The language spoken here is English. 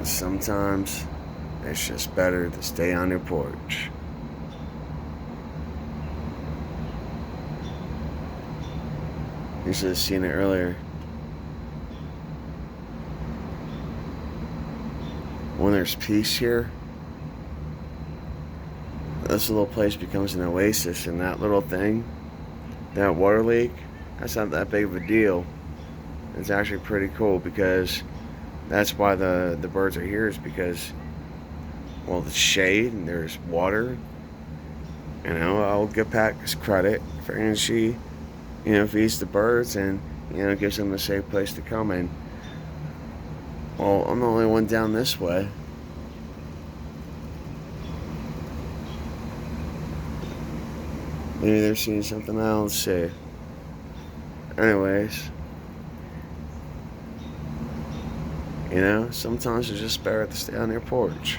Sometimes it's just better to stay on your porch. You should have seen it earlier. When there's peace here, this little place becomes an oasis, and that little thing, that water leak, that's not that big of a deal. It's actually pretty cool because that's why the birds are here, is because, well, the shade and there's water. I'll give Pax credit for, and she, feeds the birds and, gives them a safe place to come in. Well, I'm the only one down this way. Maybe they're seeing something I don't see. Anyways, sometimes it's just better to stay on your porch.